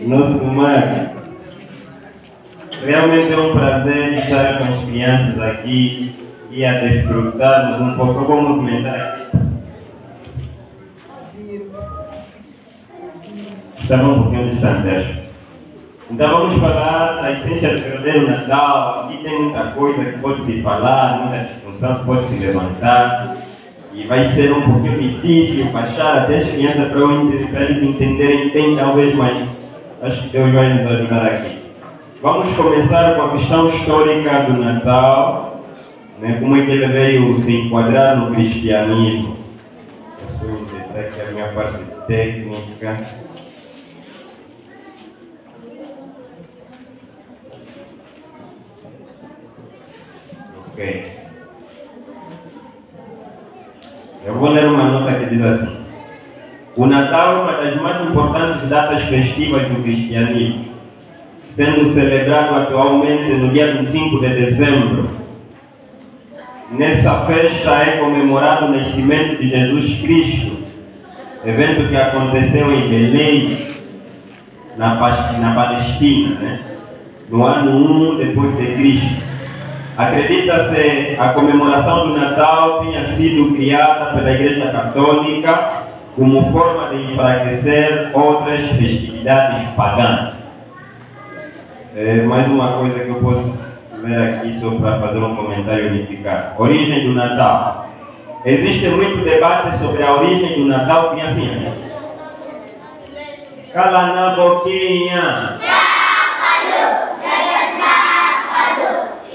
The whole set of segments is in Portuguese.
nosso Mário. Realmente é um prazer estar com as crianças aqui e a desfrutarmos um pouco. Vamos comentar aqui. Estava um pouquinho distante. Então vamos falar da essência do verdadeiro Natal. Aqui tem muita coisa que pode se falar, muita discussão que pode se levantar. E vai ser um pouquinho difícil baixar até as crianças para eles entenderem bem, talvez, mas acho que Deus vai nos ajudar aqui. Vamos começar com a questão histórica do Natal, né? Como é que ele veio se enquadrar no cristianismo. Eu vou tentar aqui a minha parte técnica. Ok. Eu vou ler uma nota que diz assim: o Natal é uma das mais importantes datas festivas do cristianismo, sendo celebrado atualmente no dia 25 de dezembro. Nessa festa é comemorado o nascimento de Jesus Cristo, evento que aconteceu em Belém, na Palestina, né? No ano 1 depois de Cristo. Acredita-se a comemoração do Natal tenha sido criada pela Igreja Católica como forma de enfraquecer outras festividades pagãs. Mais uma coisa que eu posso ler aqui só para fazer um comentário unificado. Origem do Natal. Existe muito debate sobre a origem do Natal, criancinha. Cala na boquinha.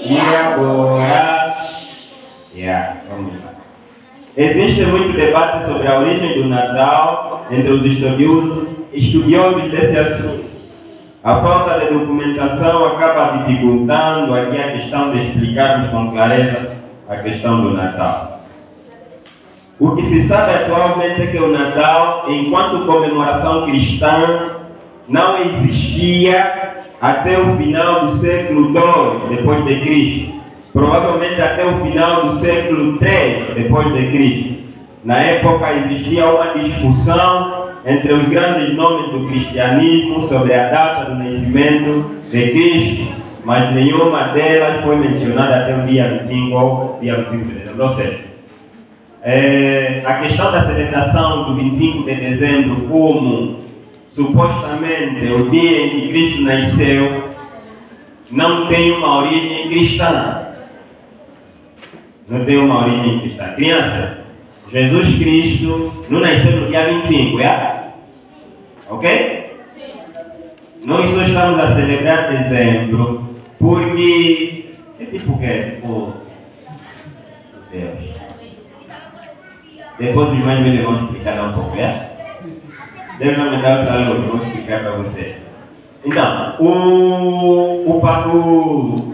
E agora? Vamos lá. Existe muito debate sobre a origem do Natal entre os estudiosos desse assunto. A falta de documentação acaba dificultando aqui a questão de explicarmos com clareza a questão do Natal. O que se sabe atualmente é que o Natal, enquanto comemoração cristã, não existia até o final do século II depois de Cristo, provavelmente até o final do século III depois de Cristo. Na época existia uma discussão entre os grandes nomes do cristianismo sobre a data do nascimento de Cristo, mas nenhuma delas foi mencionada até o dia 25 de dezembro. Ou seja, a questão da celebração do 25 de dezembro como supostamente o dia em que Cristo nasceu não tem uma origem cristã. Não tem uma origem cristã. Criança, Jesus Cristo não nasceu no dia 25, é? Ok? Nós só estamos a celebrar dezembro porque... Que tipo que é? Tipo... Deus. Depois os mais velhos vão explicar um pouco, é? Deus vai me dar outra luz, vou explicar para você. Então,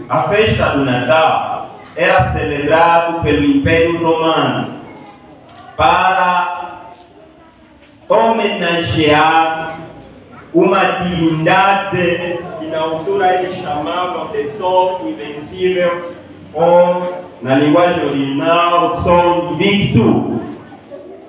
a festa do Natal era celebrado pelo Império Romano para homenagear uma divindade que na altura eles chamavam de Sol Invencível, ou na linguagem original, Sol Victus,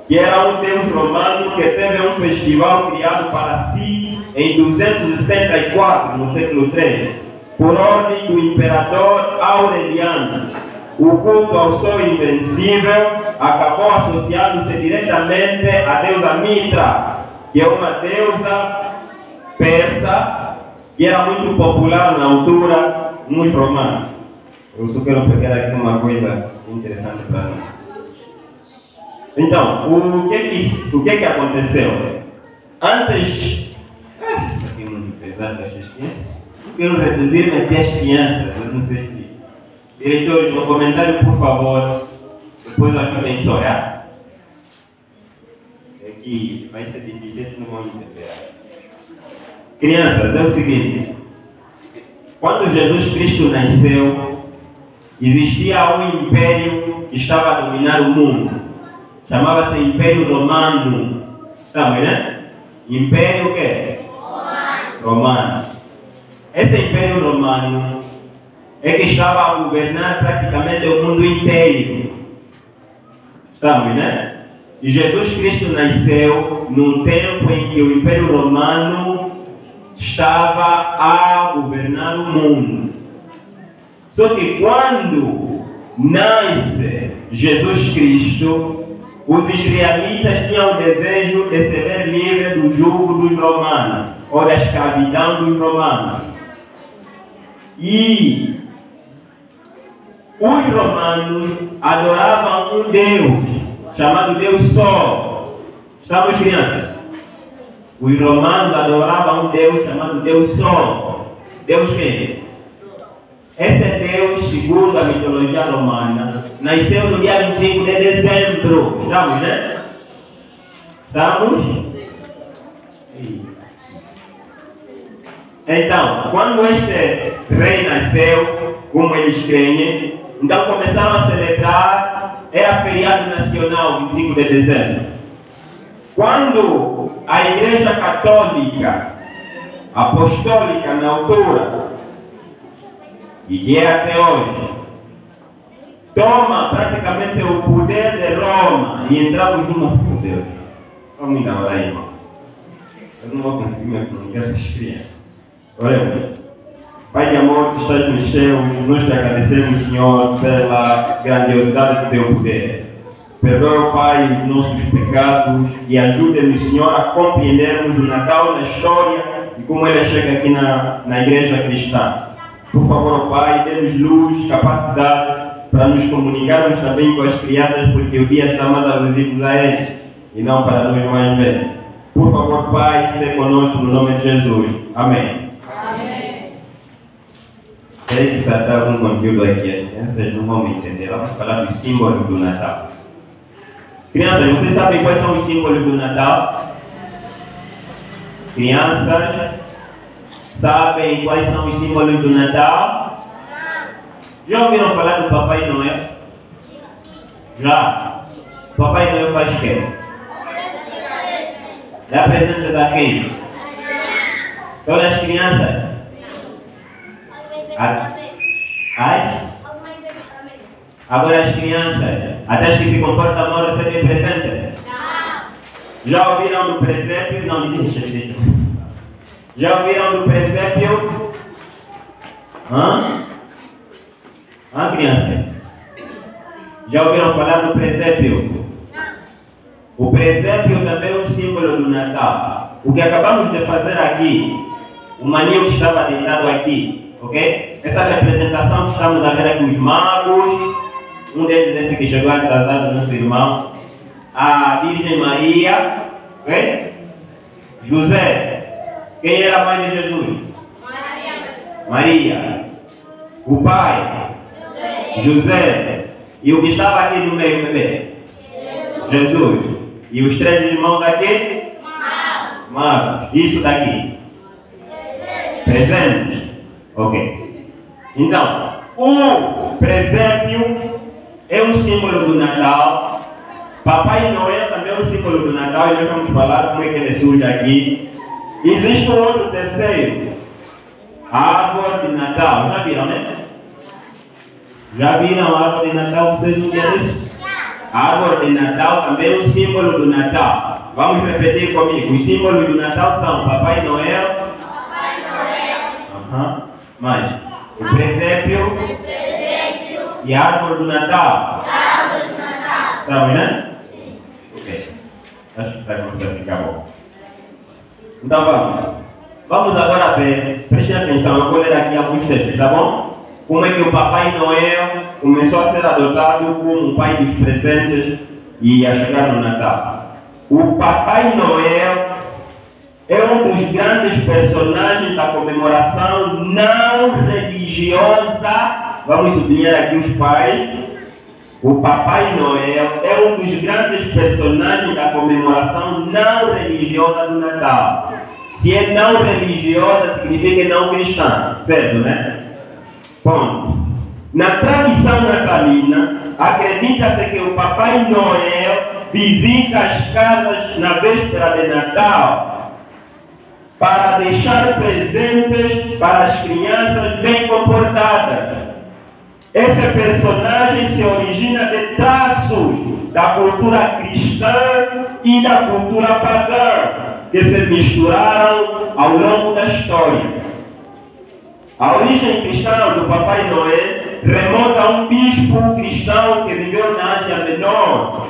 que era um deus romano que teve um festival criado para si em 274, no século III, por ordem do imperador Aureliano. O culto ao Sol Invencível acabou associando-se diretamente à deusa Mitra, que é uma deusa persa que era muito popular na altura nos romanos. Eu só quero pegar aqui uma coisa interessante para nós. Então, o que aconteceu? Antes... isso aqui é muito pesado, as crianças. Eu quero reduzir até as crianças, eu não sei se... Diretores, um comentário, por favor. Depois ajudem só, é? É que vai ser difícil, não vão entender. Crianças, é o seguinte. Quando Jesus Cristo nasceu, existia um império que estava a dominar o mundo. Chamava-se Império Romano. Estamos, né? Império o quê? Romano. Esse Império Romano é que estava a governar praticamente o mundo inteiro. Estamos, né? E Jesus Cristo nasceu num tempo em que o Império Romano estava a governar o mundo. Só que quando nasce Jesus Cristo, os israelitas tinham o desejo de se ver livre do jugo dos romanos, ou da escravidão dos romanos. E os romanos adoravam um Deus, chamado Deus Sol. Estamos, crianças? Os romanos adoravam um Deus chamado Deus Sol. Deus quem? Esse Deus, segundo a mitologia romana, nasceu no dia 25 de dezembro. Estamos, né? Estamos? Então, quando este rei nasceu, como eles creem, então começaram a celebrar, era feriado nacional, 25 de dezembro. Quando a Igreja Católica, Apostólica na altura, e que é até hoje, toma praticamente o poder de Roma e entramos numa poder. Vamos dar lá, irmão. Eu não vou conseguir me comunicar com as crianças. Oremos. Pai de amor que estás nos céus, nós te agradecemos, Senhor, pela grandiosidade do teu poder. Perdoa, Pai, os nossos pecados e ajuda-nos, Senhor, a compreendermos o Natal na história e como ele chega aqui na igreja cristã. Por favor, Pai, dê-nos luz, capacidade para nos comunicarmos também com as crianças, porque o dia está mais alusivo a eles e não para nós mais velhos. Por favor, Pai, seja conosco no nome de Jesus. Amém. Amém. Sei que está algum conteúdo aqui, as crianças não vão me entender. Vamos falar dos símbolos do Natal. Crianças, vocês sabem quais são os símbolos do Natal? Crianças, sabem quais são os símbolos do Natal? Já ouviram falar do Papai Noel? Já. Papai Noel faz o quê? Dá presente a quem? Todas as crianças? Agora as crianças, até as que se comportam mal recebem presente? Já ouviram do presépio? Não, deixa. Já ouviram do presépio? Crianças? Já ouviram falar do presépio? O presépio também é um símbolo do Natal. O que acabamos de fazer aqui, o maninho que estava deitado aqui, ok? Essa representação que estamos a ver aqui, os magos, um deles esse que chegou atrasado, nosso irmão, a Virgem Maria, ok? José, quem era a mãe de Jesus? Maria. O pai? José. E o que estava aqui no meio, bebê? Jesus. E os três irmãos daqui? Magos. Isso daqui? Presente. Ok. Então, o presépio é um símbolo do Natal. Papai Noel também é um símbolo do Natal. E nós vamos falar como é que ele surge aqui. Existe um outro terceiro. A árvore de Natal. Já viram, né? Já viram a árvore de Natal? Vocês não viram? A árvore de Natal também é um símbolo do Natal. Vamos repetir comigo. Os símbolos do Natal são Papai Noel. Mais. O presépio. E a árvore do Natal. Está vendo? Ok. Acho que vai começar a ficar bom. Então vamos agora ver. Prestem atenção. Eu vou ler aqui alguns textos, tá bom? Como é que o Papai Noel começou a ser adotado como o pai dos presentes e a chegar no Natal. O Papai Noel é um dos grandes personagens da comemoração não religiosa. Vamos sublinhar aqui os pais. O Papai Noel é um dos grandes personagens da comemoração não religiosa do Natal. Se é não religiosa, significa não cristã, certo, né? Bom, na tradição natalina, acredita-se que o Papai Noel visita as casas na véspera de Natal para deixar presentes para as crianças bem comportadas. Esse personagem se origina de traços da cultura cristã e da cultura pagã. que se misturaram ao longo da história. A origem cristã do Papai Noel remonta a um bispo cristão que viveu na Ásia Menor,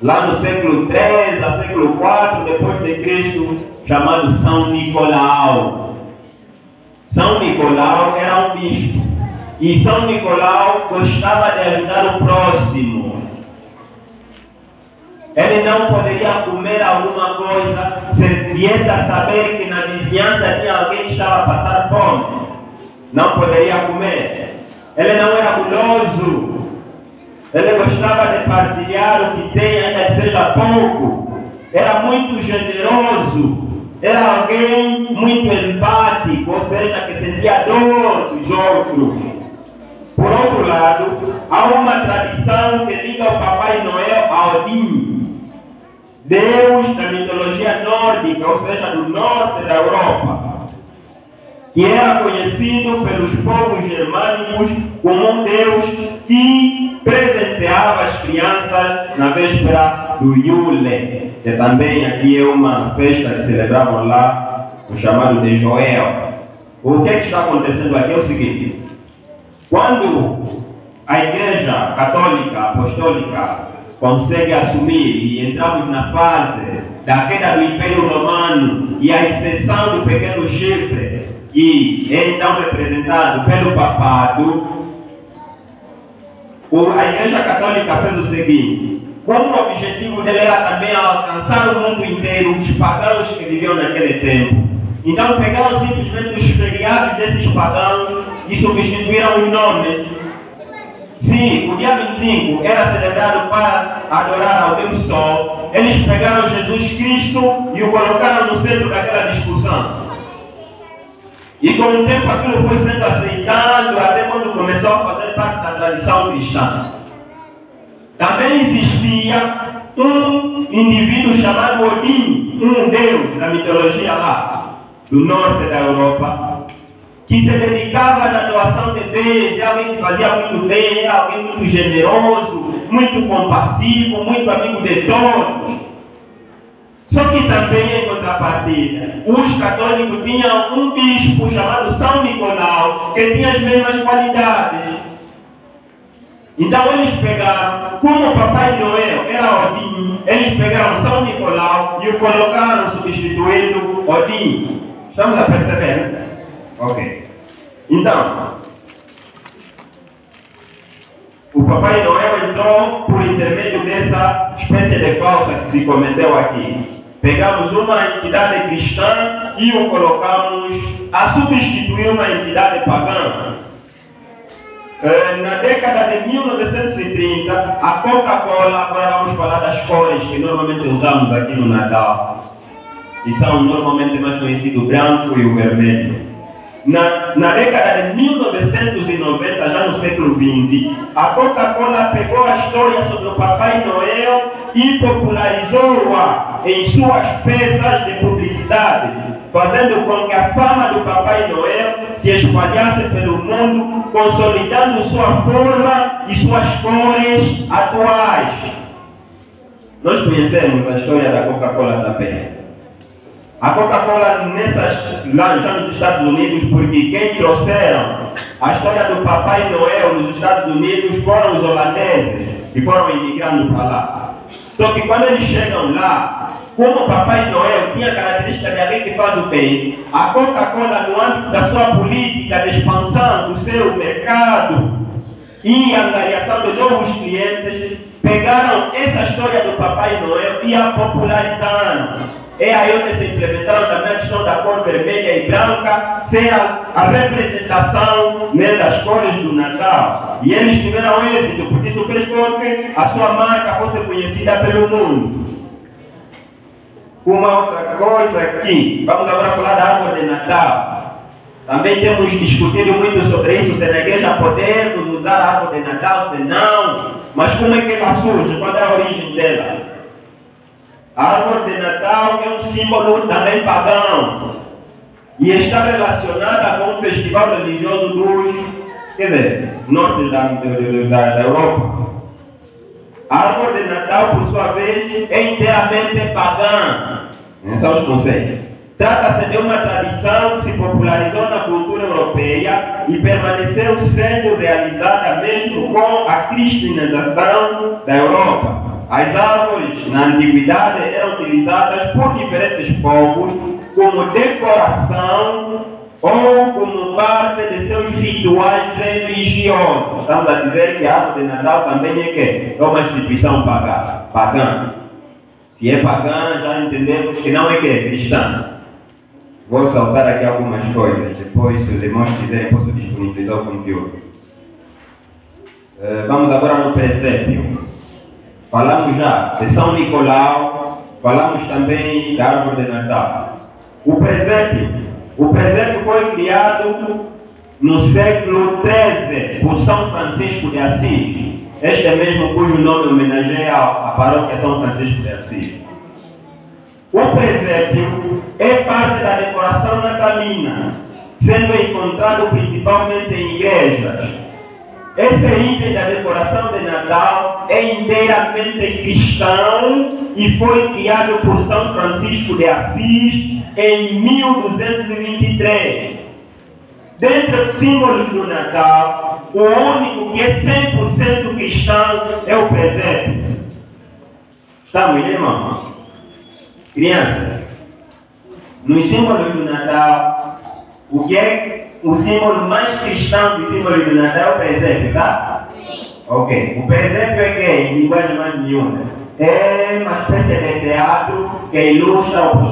lá no século III a século IV depois de Cristo, chamado São Nicolau. São Nicolau era um bispo, e São Nicolau gostava de ajudar o próximo. Ele não poderia comer alguma coisa se viesse a saber que na vizinhança tinha alguém que estava a passar fome. Não poderia comer. Ele não era guloso. Ele gostava de partilhar o que tem, ainda que seja pouco. Era muito generoso. Era alguém muito empático, ou seja, que sentia dor dos outros. Por outro lado, há uma tradição que liga o Papai Noel a Odin, Deus da mitologia nórdica, ou seja, do norte da Europa, que era conhecido pelos povos germânicos como um Deus que presenteava as crianças na véspera do Yule, que também aqui é uma festa que celebravam lá, o chamado de Joel. O que está acontecendo aqui é o seguinte: quando a Igreja Católica Apostólica consegue assumir, e entramos na fase da queda do Império Romano e a exceção do pequeno chifre, que é então representado pelo papado, a Igreja Católica fez o seguinte: como o objetivo dele era também alcançar o mundo inteiro, os pagãos que viviam naquele tempo, então pegaram simplesmente os feriados desses pagãos e substituíram o nome. Se o dia 25 era celebrado para adorar ao Deus Sol, eles pegaram Jesus Cristo e o colocaram no centro daquela discussão. E com o tempo aquilo foi sendo aceitado até quando começou a fazer parte da tradição cristã. Também existia um indivíduo chamado Odin, um deus da mitologia lá, do norte da Europa, que se dedicava na doação de bens, era alguém que fazia muito bem, era alguém muito generoso, muito compassivo, muito amigo de todos. Só que também, em contrapartida, os católicos tinham um bispo chamado São Nicolau, que tinha as mesmas qualidades. Então eles pegaram, como o Papai Noel era Odin, eles pegaram São Nicolau e o colocaram substituindo Odin. Estamos a perceber, né? Ok. Então, o Papai Noel entrou por intermédio dessa espécie de falsa que se cometeu aqui. Pegamos uma entidade cristã e o colocamos a substituir uma entidade pagã. Na década de 1930, a Coca-Cola, agora vamos falar das cores que normalmente usamos aqui no Natal, que são normalmente mais conhecidos o branco e o vermelho. Na década de 1990, já no século XX, a Coca-Cola pegou a história sobre o Papai Noel e popularizou-a em suas peças de publicidade, fazendo com que a fama do Papai Noel se espalhasse pelo mundo, consolidando sua forma e suas cores atuais. Nós conhecemos a história da Coca-Cola também. A Coca-Cola lá já nos Estados Unidos, porque quem trouxeram a história do Papai Noel nos Estados Unidos foram os holandeses, que foram imigrando para lá. Só que quando eles chegam lá, como o Papai Noel tinha a característica de alguém que faz o bem, a Coca-Cola, no âmbito da sua política de expansão do seu mercado e angariação de novos clientes, pegaram essa história do Papai Noel e a popularizaram. É aí onde se implementaram também a questão da cor vermelha e branca, ser a representação, né, das cores do Natal. E eles tiveram êxito, porque isso fez com que a sua marca fosse conhecida pelo mundo. Uma outra coisa aqui, vamos agora falar da árvore de Natal. Também temos discutido muito sobre isso, se na igreja podemos usar a árvore de Natal, se não. Mas como é que ela surge? Qual é a origem dela? A árvore de Natal é um símbolo também pagão e está relacionada com o festival religioso dos, norte da Europa. A árvore de Natal, por sua vez, é inteiramente pagã. Esses são os conceitos. Trata-se de uma tradição que se popularizou na cultura europeia e permaneceu sendo realizada mesmo com a cristianização da Europa. As árvores, na antiguidade, eram utilizadas por diferentes povos como decoração ou como parte de seus rituais religiosos. Estamos a dizer que a árvore de Natal também é uma instituição pagã. Se é pagã, já entendemos que não é cristã. Vou saltar aqui algumas coisas, depois, se os irmãos quiserem, posso disponibilizar o conteúdo. Vamos agora no presépio. Falamos já de São Nicolau, falamos também da árvore de Natal. O presépio foi criado no século XIII por São Francisco de Assis. Este é mesmo cujo nome homenageia a paróquia São Francisco de Assis. O presépio é parte da decoração natalina, sendo encontrado principalmente em igrejas. Esse item da decoração de Natal é inteiramente cristão e foi criado por São Francisco de Assis em 1223. Dentre os símbolos do Natal, o único que é 100% cristão é o presépio. Estamos, irmãos? Crianças, nos símbolos do Natal, o que é o símbolo mais cristão dos símbolos do Natal é o presépio, tá? Sim. Ok. O presépio é que, em linguagem mais miúda, é uma espécie de teatro que ilustra o